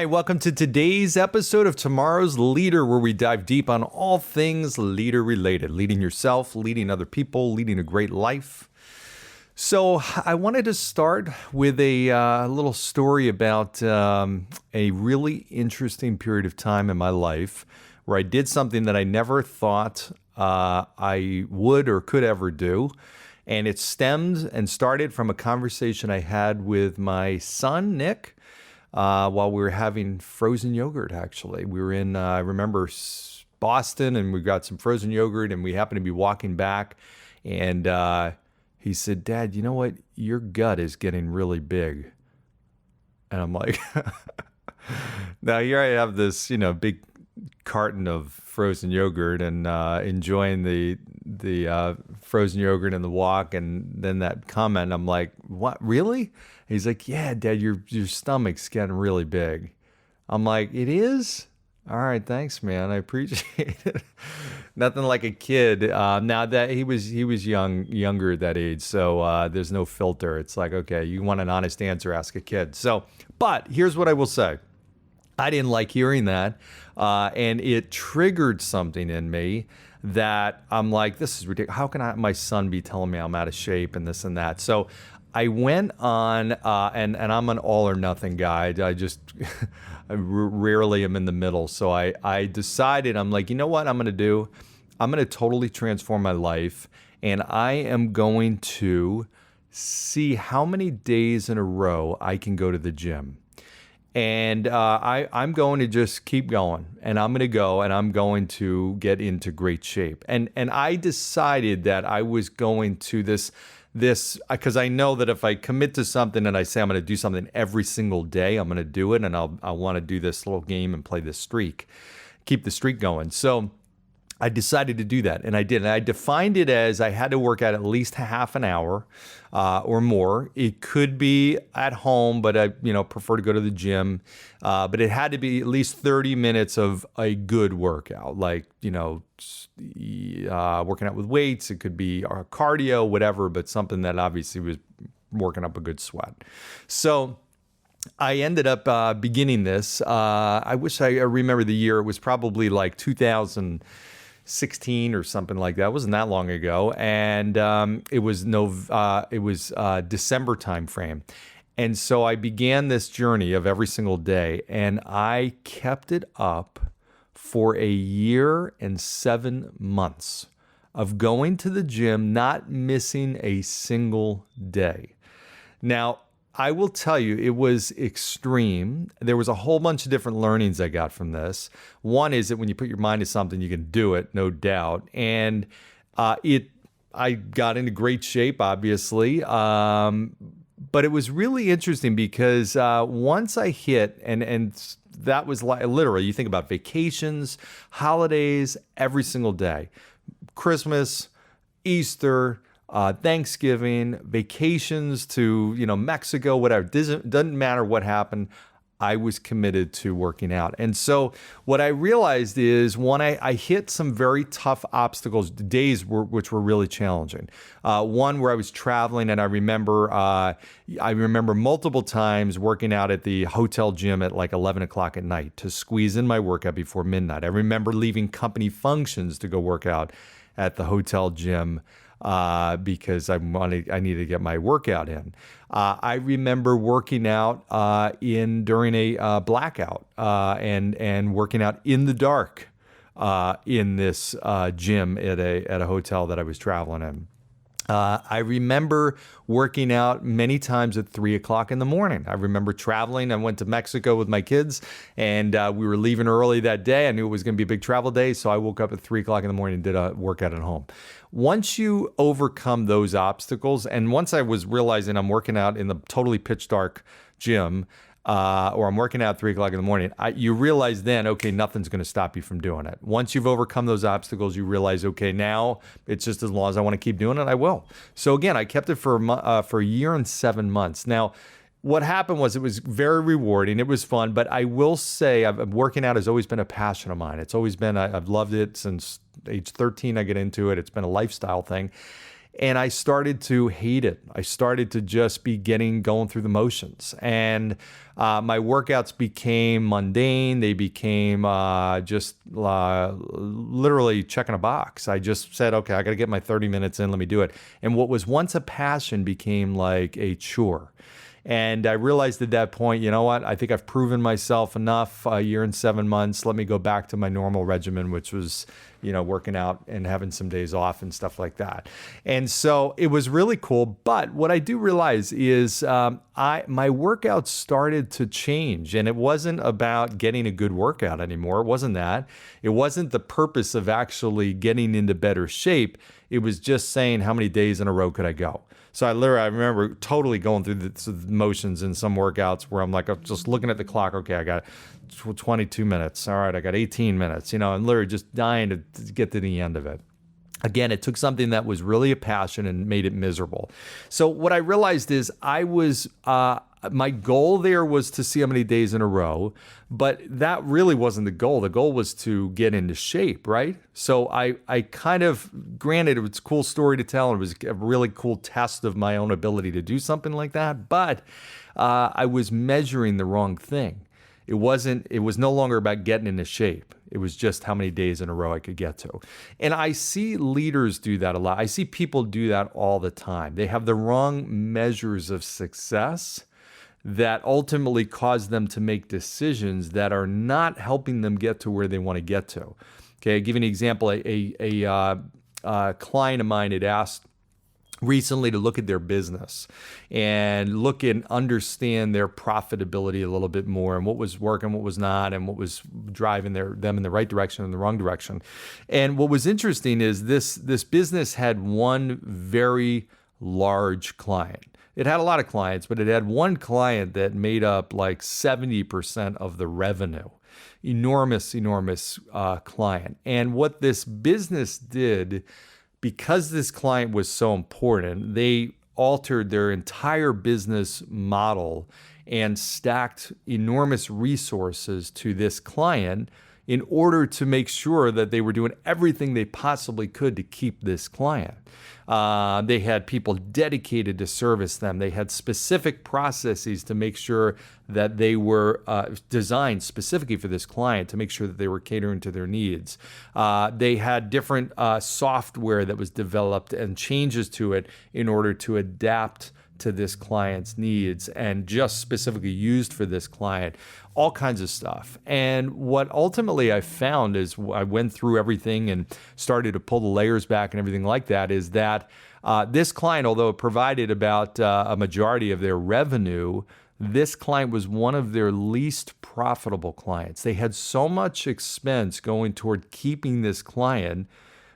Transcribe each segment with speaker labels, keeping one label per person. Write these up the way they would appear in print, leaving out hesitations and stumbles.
Speaker 1: right, welcome to today's episode of Tomorrow's Leader, where we dive deep on all things leader related, leading yourself, leading other people, leading a great life. So I wanted to start with a little story about a really interesting period of time in my life where I did something that I never thought I would or could ever do. And it stemmed and started from a conversation I had with my son, Nick, while we were having frozen yogurt, actually. We were in, I remember, Boston, and we got some frozen yogurt, and we happened to be walking back. And he said, "Dad, you know what? Your gut is getting really big." And I'm like, now here I have this, big carton of frozen yogurt and enjoying the frozen yogurt and the walk, and then that comment, I'm like, "What, really?" He's like, "Yeah, Dad, your stomach's getting really big." I'm like, "It is? All right, thanks, man. I appreciate it." Nothing like a kid. Now that he was younger at that age, so there's no filter. It's like, okay, you want an honest answer, ask a kid. So, but here's what I will say. I didn't like hearing that, and it triggered something in me that I'm like, this is ridiculous. How can my son be telling me I'm out of shape and this and that? So I went on, and I'm an all or nothing guy. I rarely am in the middle. So I decided, I'm like, you know what I'm going to do? I'm going to totally transform my life, and I am going to see how many days in a row I can go to the gym. And I'm going to just keep going, and I'm going to go, and I'm going to get into great shape. And I decided that I was going to this, because I know that if I commit to something and I say I'm going to do something every single day, I'm going to do it, and I want to do this little game and play this streak, keep the streak going. So I decided to do that, and I did. And I defined it as I had to work out at least half an hour or more. It could be at home, but I prefer to go to the gym. But it had to be at least 30 minutes of a good workout, like working out with weights. It could be cardio, whatever, but something that obviously was working up a good sweat. So I ended up beginning this. I wish I remember the year. It was probably like 2016 or something like that. It wasn't that long ago, and it was December time frame. And so I began this journey of every single day, and I kept it up for a year and 7 months of going to the gym, not missing a single day. Now, I will tell you, it was extreme. There was a whole bunch of different learnings I got from this. One is that when you put your mind to something, you can do it, no doubt. And I got into great shape, obviously. But it was really interesting because once I hit, and that was like literally, you think about vacations, holidays, every single day, Christmas, Easter, Thanksgiving, vacations to, Mexico, whatever. Doesn't matter what happened. I was committed to working out. And so what I realized is when I hit some very tough obstacles, days which were really challenging. One where I was traveling, and I remember multiple times working out at the hotel gym at like 11 o'clock at night to squeeze in my workout before midnight. I remember leaving company functions to go work out at the hotel gym because I needed to get my workout in. I remember working out during a blackout and working out in the dark in this gym at a hotel that I was traveling in. I remember working out many times at 3 o'clock in the morning. I remember traveling. I went to Mexico with my kids, and we were leaving early that day. I knew it was going to be a big travel day, so I woke up at 3 o'clock in the morning and did a workout at home. Once you overcome those obstacles, and once I was realizing I'm working out in the totally pitch dark gym, or I'm working out at 3 o'clock in the morning, you realize then, okay, nothing's going to stop you from doing it. Once you've overcome those obstacles, you realize, okay, now it's just as long as I want to keep doing it, I will. So again, I kept it for a year and 7 months. Now, what happened was it was very rewarding. It was fun, but I will say working out has always been a passion of mine. It's always been, I've loved it since age 13. I get into it. It's been a lifestyle thing. And I started to hate it. I started to just be going through the motions. And my workouts became mundane. They became just literally checking a box. I just said, okay, I got to get my 30 minutes in. Let me do it. And what was once a passion became like a chore. And I realized at that point, you know what? I think I've proven myself enough. A year and 7 months. Let me go back to my normal regimen, which was, working out and having some days off and stuff like that. And so it was really cool. But what I do realize is my workouts started to change, and it wasn't about getting a good workout anymore. It wasn't that. It wasn't the purpose of actually getting into better shape. It was just saying, how many days in a row could I go? So I remember totally going through the motions in some workouts where I'm like, I'm just looking at the clock. Okay, I got 22 minutes. All right, I got 18 minutes, and literally just dying to get to the end of it. Again, it took something that was really a passion and made it miserable. So what I realized is my goal there was to see how many days in a row, but that really wasn't the goal. The goal was to get into shape, right? So I kind of, granted, it was a cool story to tell. It was a really cool test of my own ability to do something like that, but I was measuring the wrong thing. It was no longer about getting into shape. It was just how many days in a row I could get to. And I see leaders do that a lot. I see people do that all the time. They have the wrong measures of success that ultimately cause them to make decisions that are not helping them get to where they want to get to. Okay, I'll give you an example. A client of mine had asked recently to look at their business and look and understand their profitability a little bit more, and what was working, what was not, and what was driving them in the right direction and the wrong direction. And what was interesting is this business had one very large client. It had a lot of clients, but it had one client that made up like 70% of the revenue. Enormous client. And what this business did, because this client was so important, they altered their entire business model and stacked enormous resources to this client in order to make sure that they were doing everything they possibly could to keep this client. They had people dedicated to service them. They had specific processes to make sure that they were designed specifically for this client to make sure that they were catering to their needs. They had different software that was developed and changes to it in order to adapt to this client's needs and just specifically used for this client, all kinds of stuff. And what ultimately I found is I went through everything and started to pull the layers back and everything like that, is that this client, although it provided about a majority of their revenue, this client was one of their least profitable clients. They had so much expense going toward keeping this client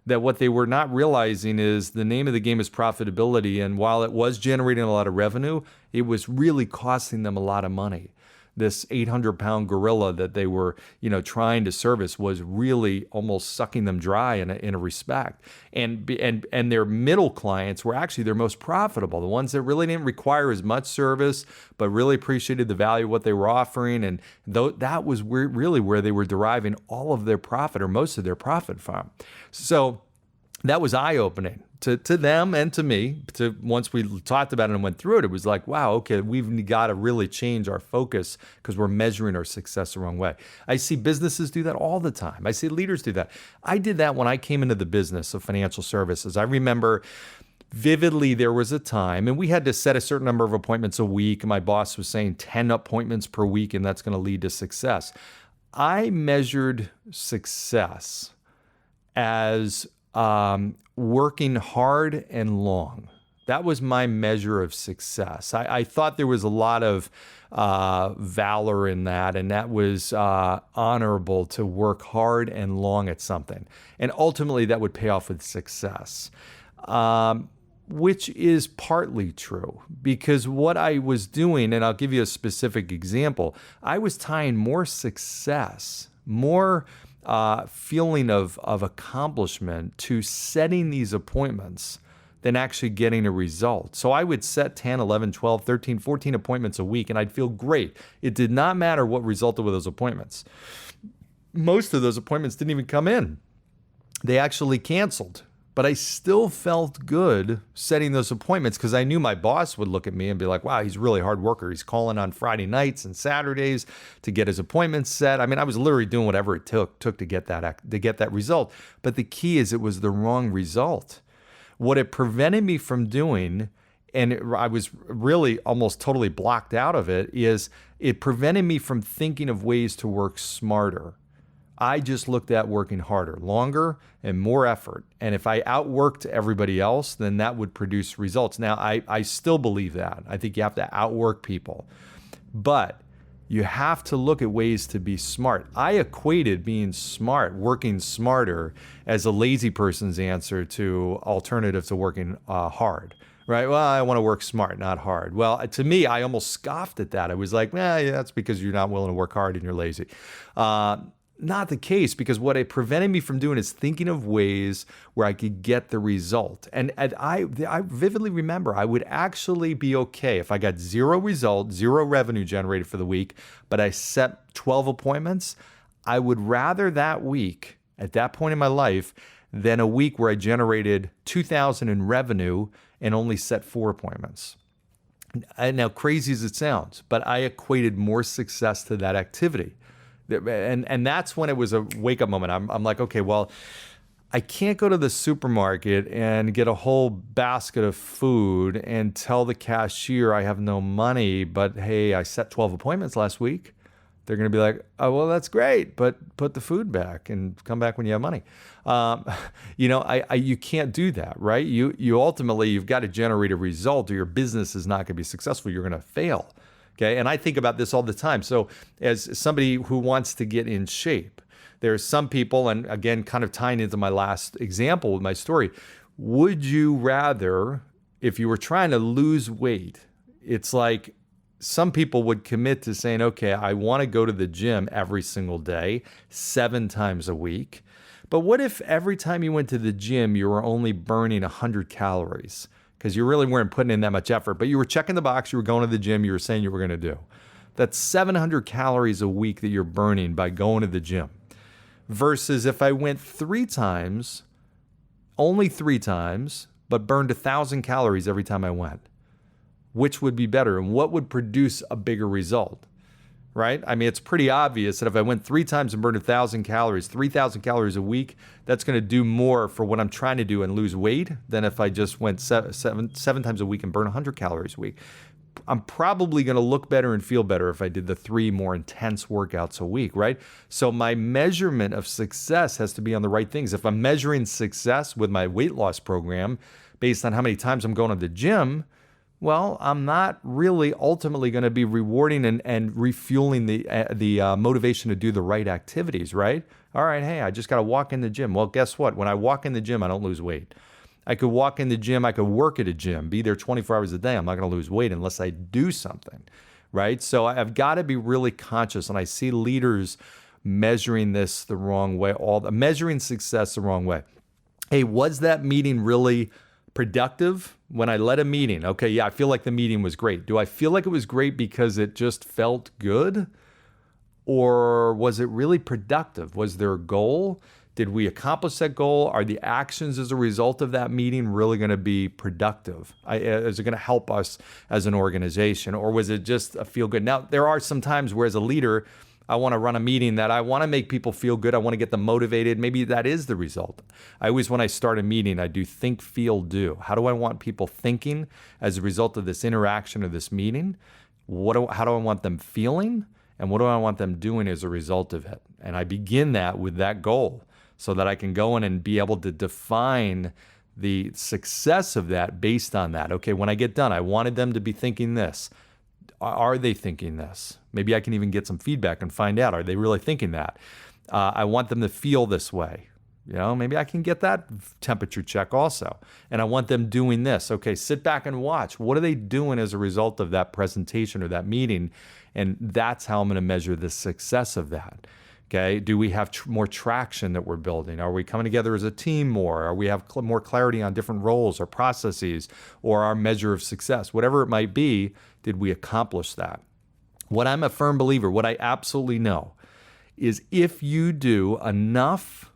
Speaker 1: that what they were not realizing is the name of the game is profitability. And while it was generating a lot of revenue, it was really costing them a lot of money. This 800-pound gorilla that they were, trying to service was really almost sucking them dry in a respect. And their middle clients were actually their most profitable, the ones that really didn't require as much service, but really appreciated the value of what they were offering. And that was really where they were deriving all of their profit, or most of their profit from. So that was eye-opening to them and to me. Once we talked about it and went through it, it was like, wow, okay, we've got to really change our focus because we're measuring our success the wrong way. I see businesses do that all the time. I see leaders do that. I did that when I came into the business of financial services. I remember vividly there was a time, and we had to set a certain number of appointments a week. And my boss was saying 10 appointments per week, and that's going to lead to success. I measured success as working hard and long. That was my measure of success. I thought there was a lot of valor in that, and that was honorable to work hard and long at something. And ultimately, that would pay off with success, which is partly true, because what I was doing, and I'll give you a specific example, I was tying more success, more feeling of accomplishment to setting these appointments than actually getting a result. So I would set 10, 11, 12, 13, 14 appointments a week, and I'd feel great. It did not matter what resulted with those appointments. Most of those appointments didn't even come in. They actually canceled. But I still felt good setting those appointments because I knew my boss would look at me and be like, wow, he's a really hard worker. He's calling on Friday nights and Saturdays to get his appointments set. I mean, I was literally doing whatever it took to get that result. But the key is it was the wrong result. What it prevented me from doing, and I was really almost totally blocked out of it, is it prevented me from thinking of ways to work smarter. I just looked at working harder, longer, and more effort. And if I outworked everybody else, then that would produce results. Now, I still believe that. I think you have to outwork people. But you have to look at ways to be smart. I equated being smart, working smarter, as a lazy person's answer to alternative to working hard. Right? Well, I want to work smart, not hard. Well, to me, I almost scoffed at that. I was like, yeah, that's because you're not willing to work hard and you're lazy. Not the case, because what it prevented me from doing is thinking of ways where I could get the result. And I vividly remember I would actually be okay if I got zero result, zero revenue generated for the week, but I set 12 appointments. I would rather that week, at that point in my life, than a week where I generated $2,000 in revenue and only set 4 appointments. And now, crazy as it sounds, but I equated more success to that activity. And that's when it was a wake-up moment. I'm like, okay, well, I can't go to the supermarket and get a whole basket of food and tell the cashier I have no money, but hey, I set 12 appointments last week. They're going to be like, oh, well, that's great, but put the food back and come back when you have money. You can't do that, right? You ultimately, you've got to generate a result or your business is not going to be successful. You're going to fail. Okay. And I think about this all the time. So as somebody who wants to get in shape, there's some people, and again, kind of tying into my last example with my story, would you rather, if you were trying to lose weight, it's like some people would commit to saying, okay, I want to go to the gym every single day, 7 times a week. But what if every time you went to the gym, you were only burning 100 calories? Because you really weren't putting in that much effort, but you were checking the box, you were going to the gym, you were saying you were going to do. That's 700 calories a week that you're burning by going to the gym. Versus if I went 3 times, only 3 times, but burned 1,000 calories every time I went. Which would be better and what would produce a bigger result? Right? I mean, it's pretty obvious that if I went 3 times and burned 1,000 calories, 3,000 calories a week, that's going to do more for what I'm trying to do and lose weight than if I just went seven times a week and burn 100 calories a week. I'm probably going to look better and feel better if I did the 3 more intense workouts a week, right? So my measurement of success has to be on the right things. If I'm measuring success with my weight loss program based on how many times I'm going to the gym, well, I'm not really ultimately going to be rewarding and refueling the motivation to do the right activities, right? All right, hey, I just got to walk in the gym. Well, guess what? When I walk in the gym, I don't lose weight. I could walk in the gym, I could work at a gym, be there 24 hours a day. I'm not going to lose weight unless I do something, right? So I've got to be really conscious, and I see leaders measuring this the wrong way, measuring success the wrong way. Hey, was that meeting really productive? When I led a meeting, okay, yeah, I feel like the meeting was great. Do I feel like it was great because it just felt good? Or was it really productive? Was there a goal? Did we accomplish that goal? Are the actions as a result of that meeting really going to be productive? Is it going to help us as an organization? Or was it just a feel good? Now, there are some times where as a leader, I want to run a meeting that I want to make people feel good. I want to get them motivated. Maybe that is the result. I always, when I start a meeting, I do think, feel, do. How do I want people thinking as a result of this interaction or this meeting? How do I want them feeling? And what do I want them doing as a result of it? And I begin that with that goal so that I can go in and be able to define the success of that based on that. Okay, when I get done, I wanted them to be thinking this. Are they thinking this? Maybe I can even get some feedback and find out, are they really thinking that? I want them to feel this way. Maybe I can get that temperature check also. And I want them doing this. Okay, sit back and watch. What are they doing as a result of that presentation or that meeting? And that's how I'm going to measure the success of that. Okay, do we have more traction that we're building? Are we coming together as a team more? Are we have more clarity on different roles or processes or our measure of success? Whatever it might be, did we accomplish that? What I'm a firm believer, what I absolutely know, is if you do enough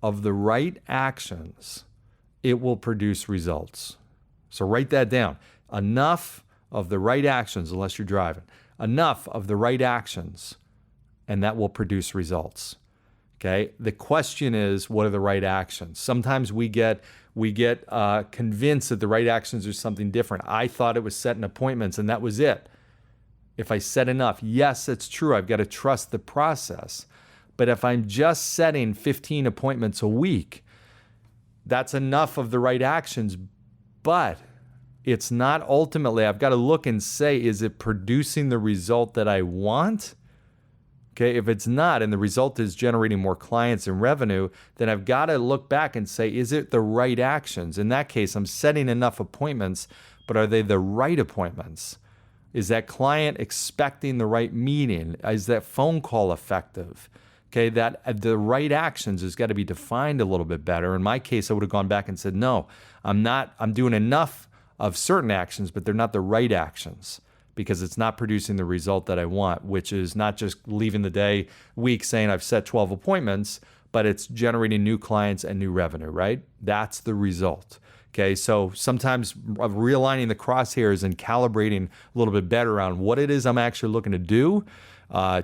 Speaker 1: of the right actions it will produce results. So write that down. Enough of the right actions, unless you're driving, enough of the right actions, and that will produce results. Okay. The question is, what are the right actions? Sometimes we get convinced that the right actions are something different. I thought it was setting appointments and that was it. If I set enough, yes, it's true. I've got to trust the process. But if I'm just setting 15 appointments a week, that's enough of the right actions. But it's not ultimately, I've got to look and say, is it producing the result that I want? Okay, if it's not, and the result is generating more clients and revenue, then I've got to look back and say, is it the right actions? In that case, I'm setting enough appointments, but are they the right appointments? Is that client expecting the right meeting? Is that phone call effective? Okay, that the right actions has got to be defined a little bit better. In my case, I would have gone back and said, no, I'm doing enough of certain actions, but they're not the right actions, because it's not producing the result that I want, which is not just leaving the week saying I've set 12 appointments, but it's generating new clients and new revenue, right? That's the result. Okay, so sometimes realigning the crosshairs and calibrating a little bit better on what it is I'm actually looking to do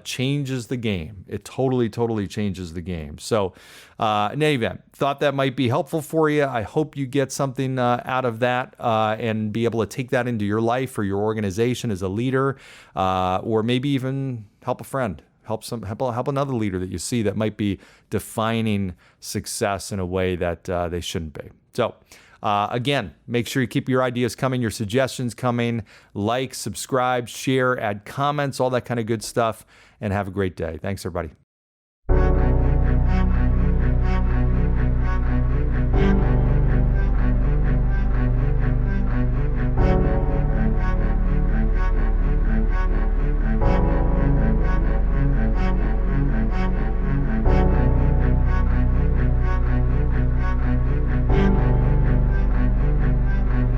Speaker 1: changes the game. It totally changes the game. So in any event, thought that might be helpful for you. I hope you get something out of that and be able to take that into your life or your organization as a leader, or maybe even help a friend. Help another leader that you see that might be defining success in a way that they shouldn't be. So again, make sure you keep your ideas coming, your suggestions coming. Like, subscribe, share, add comments, all that kind of good stuff. And have a great day. Thanks, everybody.